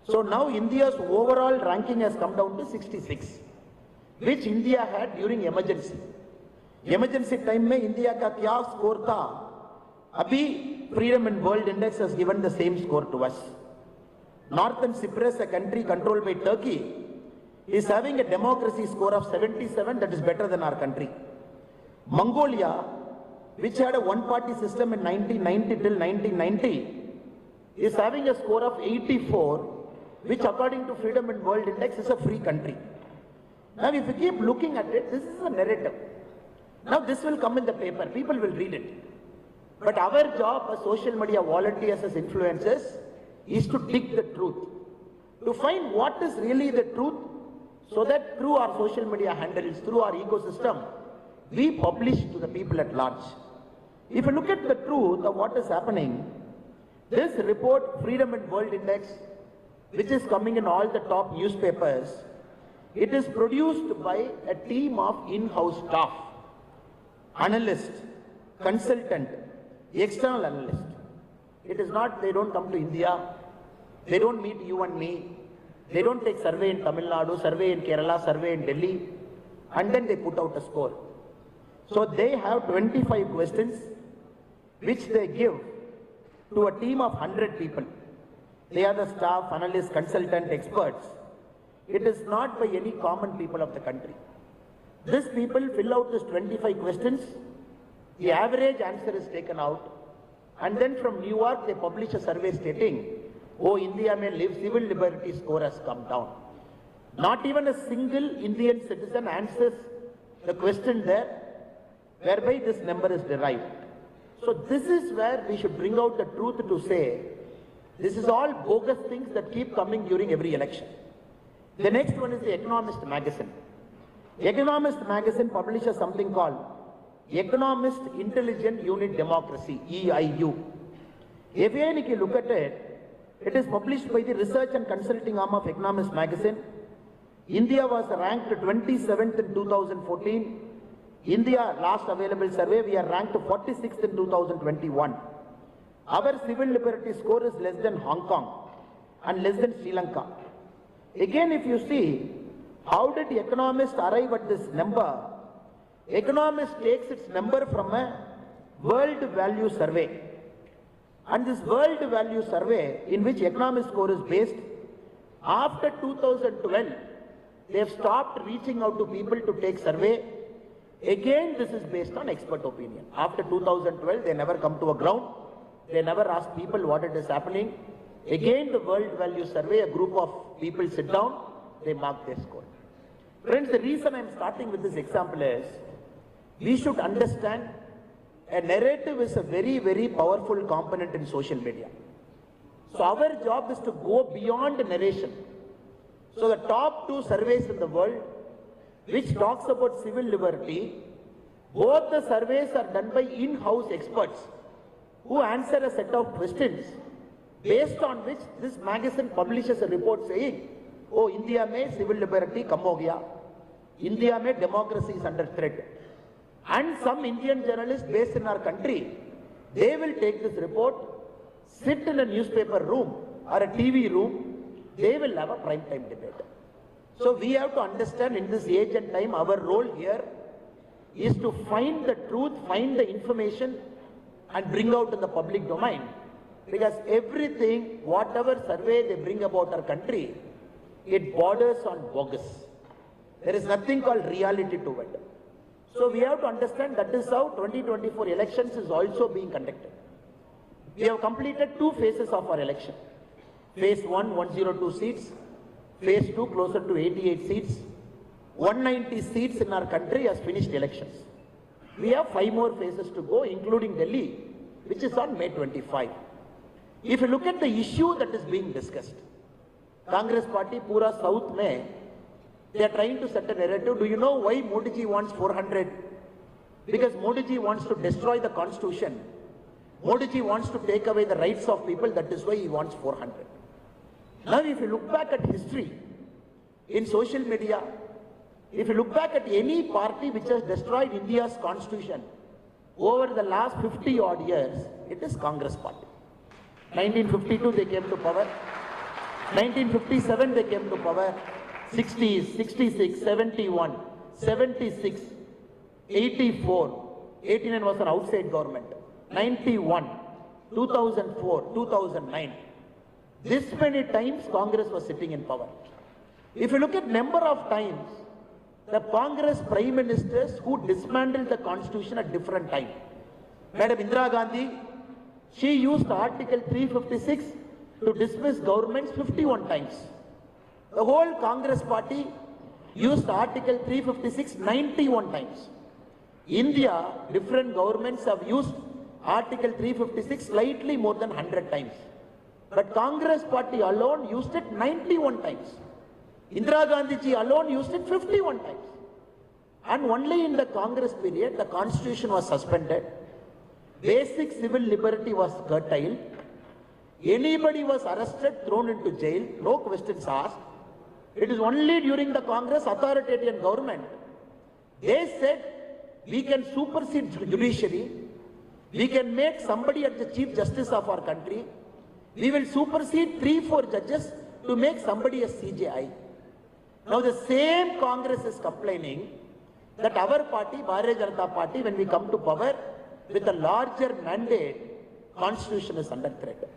S8: So now India's overall ranking has come down to 66, which India had during emergency. Emergency time में India का क्या score था? अभी Freedom in World Index has given the same score to us. Northern Cyprus, a country controlled by Turkey, is having a democracy score of 77, that is better than our country. Mongolia, which had a one-party system in 1990 till 1990, is having a score of 84, which according to Freedom in World Index is a free country. Now if you keep looking at it, this is a narrative. Now this will come in the paper, people will read it. But our job as social media volunteers, as influencers, is to dig the truth, to find what is really the truth, so that through our social media handles, through our ecosystem, we publish to the people at large. If you look at the truth of what is happening, this report, Freedom in World Index, which is coming in all the top newspapers, it is produced by a team of in-house staff, analyst, consultant, external analyst. It is not, they don't come to India, they don't meet you and me, they don't take survey in Tamil Nadu, survey in Kerala, survey in Delhi, and then they put out a score. So they have 25 questions which they give to a team of 100 people. They are the staff, analysts, consultant, experts. It is not by any common people of the country. These people fill out these 25 questions, the average answer is taken out, and then from New York they publish a survey stating, oh, India may live, civil liberty score has come down. Not even a single Indian citizen answers the question there, whereby this number is derived. So this is where we should bring out the truth to say, this is all bogus things that keep coming during every election. The next one is the Economist magazine. Economist magazine publishes something called Economist Intelligent Unit Democracy, EIU. Again, if you look at it, it is published by the research and consulting arm of Economist magazine. India was ranked 27th in 2014. India, last available survey, we are ranked 46th in 2021. Our civil liberty score is less than Hong Kong and less than Sri Lanka. Again, if you see, how did the Economist arrive at this number? Economist takes its number from a world value survey. And this world value survey, in which Economist score is based, after 2012, they have stopped reaching out to people to take survey. Again, this is based on expert opinion. After 2012, they never come to a ground. They never ask people what it is happening. Again, the world value survey, a group of people sit down, they mark their score. Friends, the reason I'm starting with this example is, we should understand a narrative is a very, very powerful component in social media. So our job is to go beyond narration. So the top 2 surveys in the world, which talks about civil liberty, both the surveys are done by in-house experts who answer a set of questions based on which this magazine publishes a report saying, oh, India में civil liberty कम हो गया, India में democracy is under threat. And some Indian journalists based in our country, they will take this report, sit in a newspaper room or a TV room, they will have a prime time debate. So we have to understand in this age and time, our role here is to find the truth, find the information and bring out in the public domain. Because everything, whatever survey they bring about our country, it borders on bogus. There is nothing called reality to it. So we have to understand that is how 2024 elections is also being conducted. We have completed 2 phases of our election. Phase 1, 102 seats. Phase 2, closer to 88 seats. 190 seats in our country has finished elections. We have 5 more phases to go, including Delhi, which is on May 25. If you look at the issue that is being discussed, Congress party, Pura South mein, they are trying to set a narrative. Do you know why Modi ji wants 400? Because Modi ji wants to destroy the constitution. Modi ji wants to take away the rights of people. That is why he wants 400. Now, if you look back at history, in social media, if you look back at any party which has destroyed India's constitution over the last 50 odd years, it is Congress party. 1952 they came to power. 1957 they came to power. 60s, 66, 71, 76, 84, 89 was an outside government, 91, 2004, 2009. This many times Congress was sitting in power. If you look at number of times, the Congress prime ministers who dismantled the constitution at different times. Madam Indira Gandhi, she used Article 356 to dismiss governments 51 times. The whole Congress party used Article 356 91 times. India, different governments have used Article 356 slightly more than 100 times. But Congress party alone used it 91 times. Indira Gandhi ji alone used it 51 times. And only in the Congress period, the constitution was suspended. Basic civil liberty was curtailed. Anybody was arrested, thrown into jail, no questions asked. It is only during the Congress authoritarian government, they said, we can supersede judiciary, we can make somebody as the Chief Justice of our country, we will supersede 3-4 judges to make somebody a CJI. Now the same Congress is complaining that our party, Bharatiya Janata Party, when we come to power with a larger mandate, constitution is under threat.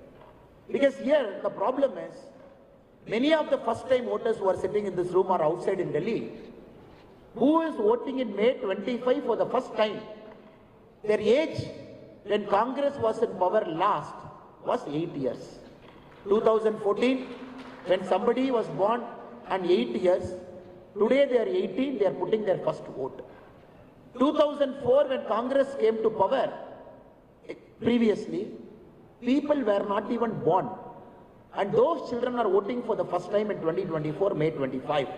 S8: Because here the problem is, many of the first time voters who are sitting in this room or outside in Delhi, who is voting in May 25 for the first time, their age when Congress was in power last was 8 years. 2014, when somebody was born and 8 years, today they are 18, they are putting their first vote. 2004, when Congress came to power, previously, people were not even born. And those children are voting for the first time in 2024, May 25.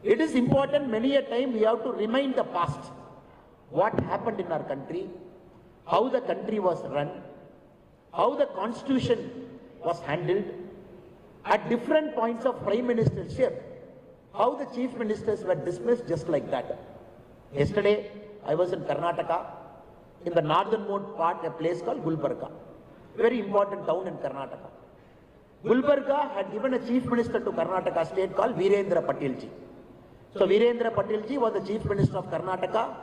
S8: It is important, many a time we have to remind the past. What happened in our country, how the country was run, how the constitution was handled, at different points of prime ministership, how the chief ministers were dismissed just like that. Yesterday, I was in Karnataka, in the northernmost part, a place called Gulbarga. Very important town in Karnataka. Gulbarga had given a chief minister to Karnataka state called Virendra Patel ji. So Virendra Patel ji was the chief minister of Karnataka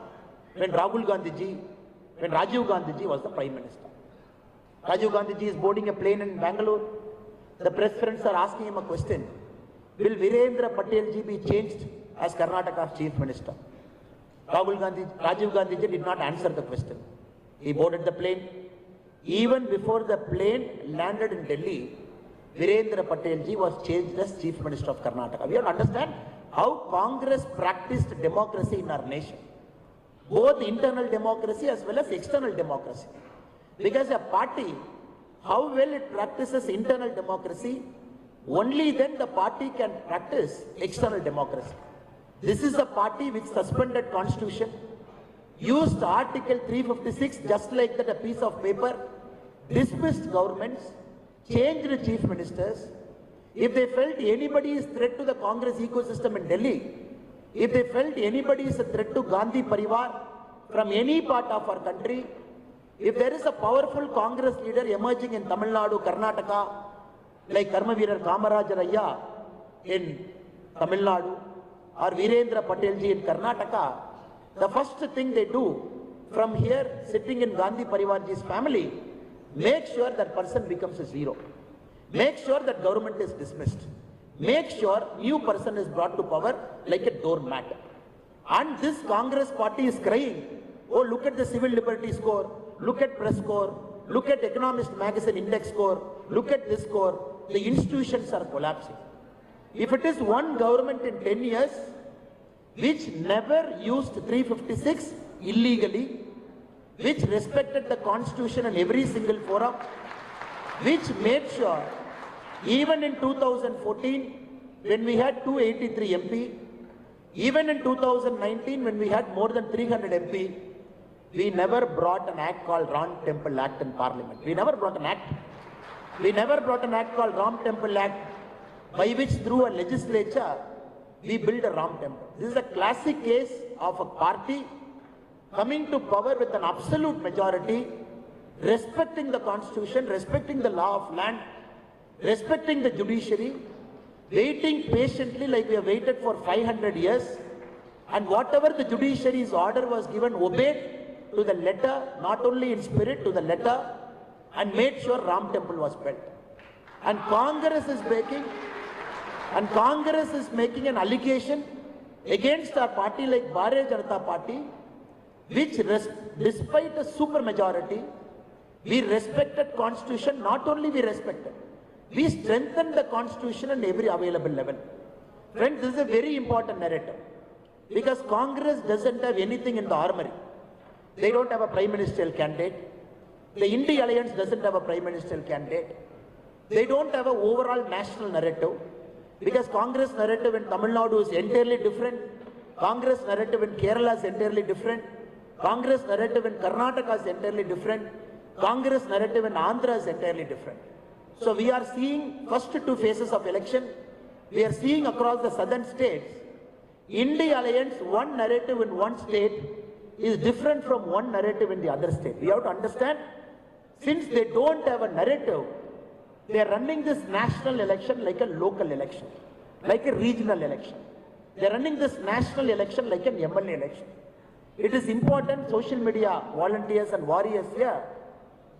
S8: when Rajiv Gandhi ji was the prime minister. Rajiv Gandhi ji is boarding a plane in Bangalore. The press friends are asking him a question. Will Virendra Patel ji be changed as Karnataka's chief minister? Rajiv Gandhi ji did not answer the question. He boarded the plane. Even before the plane landed in Delhi, Virendra Patel ji was changed as chief minister of Karnataka. We have to understand how Congress practiced democracy in our nation. Both internal democracy as well as external democracy. Because a party, how well it practices internal democracy, only then the party can practice external democracy. This is a party which suspended constitution, used Article 356 just like that, a piece of paper, dismissed governments, changed chief ministers. if they felt anybody is threat to the Congress ecosystem in Delhi, if they felt anybody is a threat to Gandhi Parivar from any part of our country, if there is a powerful Congress leader emerging in Tamil Nadu, Karnataka, like Karmaveerar Kamaraj Raya in Tamil Nadu, or Virendra Patelji in Karnataka, the first thing they do from here, sitting in Gandhi Parivarji's family, make sure that person becomes a zero. Make sure that government is dismissed. Make sure new person is brought to power like a doormat. And this Congress party is crying, oh, look at the civil liberty score, look at press score, look at Economist magazine index score, look at this score. The institutions are collapsing. If it is one government in 10 years, which never used 356 illegally, which respected the constitution in every single forum, which made sure, even in 2014, when we had 283 MP, even in 2019, when we had more than 300 MP, we never brought an act called Ram Temple Act in Parliament. We never brought an act. We never brought an act called Ram Temple Act, by which through a legislature, we built a Ram Temple. This is a classic case of a party coming to power with an absolute majority, respecting the constitution, respecting the law of land, respecting the judiciary, waiting patiently like we have waited for 500 years, and whatever the judiciary's order was given, obeyed to the letter, not only in spirit, to the letter, and made sure Ram Temple was built. And Congress is making an allegation against a party like Bharatiya Janata Party, which despite a super majority, we respected constitution. Not only we respected, we strengthened the constitution on every available level. Friends, this is a very important narrative, because Congress doesn't have anything in the armory. They don't have a prime ministerial candidate. The India Alliance doesn't have a prime ministerial candidate. They don't have an overall national narrative, because Congress narrative in Tamil Nadu is entirely different. Congress narrative in Kerala is entirely different. Congress narrative in Karnataka is entirely different. Congress narrative in Andhra is entirely different. So we are seeing first two phases of election. We are seeing across the southern states, India Alliance, one narrative in one state is different from one narrative in the other state. We have to understand, since they don't have a narrative, they are running this national election like a local election, like a regional election. They are running this national election like an MLA election. It is important, social media volunteers and warriors here,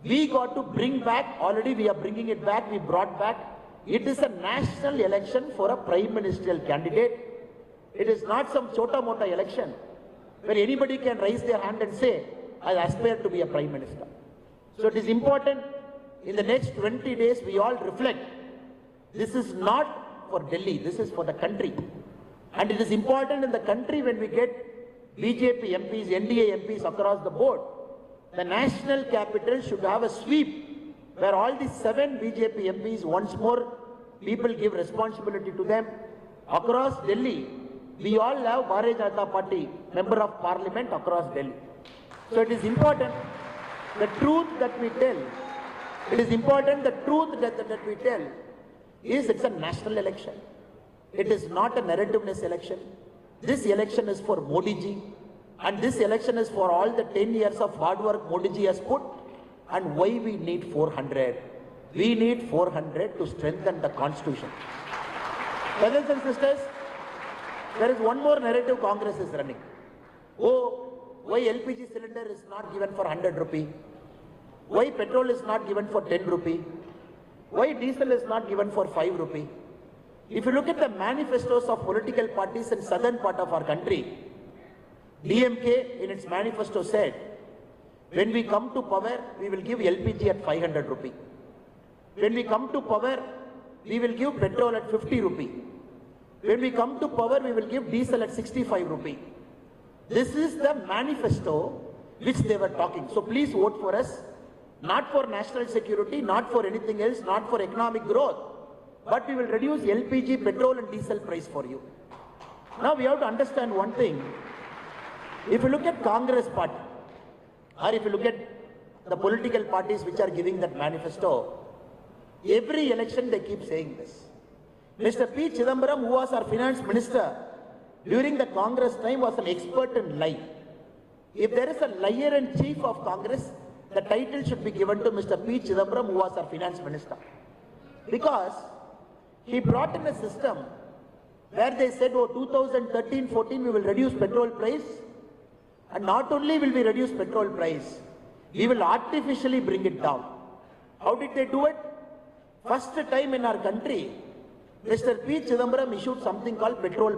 S8: we got to bring back, already we are bringing it back, we brought back, it is a national election for a prime ministerial candidate. It is not some chota-mota election where anybody can raise their hand and say, I aspire to be a prime minister. So it is important, in the next 20 days, we all reflect. This is not for Delhi, this is for the country. And it is important in the country when we get BJP MPs, NDA MPs across the board. The national capital should have a sweep where all the 7 BJP MPs, once more, people give responsibility to them. Across Delhi, we all have Bharatiya Janata Party member of parliament across Delhi. So it is important, the truth that we tell, it is important, the truth that we tell is it's a national election. It is not a narrativeness election. This election is for Modi ji, and this election is for all the 10 years of hard work Modi ji has put, and why we need 400. We need 400 to strengthen the constitution. Brothers and sisters, there is one more narrative Congress is running. Oh, why LPG cylinder is not given for 100 rupee? Why petrol is not given for 10 rupee? Why diesel is not given for 5 rupee? If you look at the manifestos of political parties in southern part of our country, DMK in its manifesto said, when we come to power, we will give LPG at 500 rupee. When we come to power, we will give petrol at 50 rupee. When we come to power, we will give diesel at 65 rupee. This is the manifesto which they were talking. So please vote for us, not for national security, not for anything else, not for economic growth, but we will reduce LPG, petrol and diesel price for you. Now we have to understand one thing. If you look at Congress party, or if you look at the political parties which are giving that manifesto, every election they keep saying this. Mr. P. Chidambaram, who was our finance minister during the Congress time, was an expert in lie. If there is a liar in chief of Congress, the title should be given to Mr. P. Chidambaram, who was our finance minister. Because he brought in a system where they said, oh, 2013-14 we will reduce petrol price, and not only will we reduce petrol price, we will artificially bring it down. How did they do it? First time in our country, Mr. P. Chidambaram issued something called petrol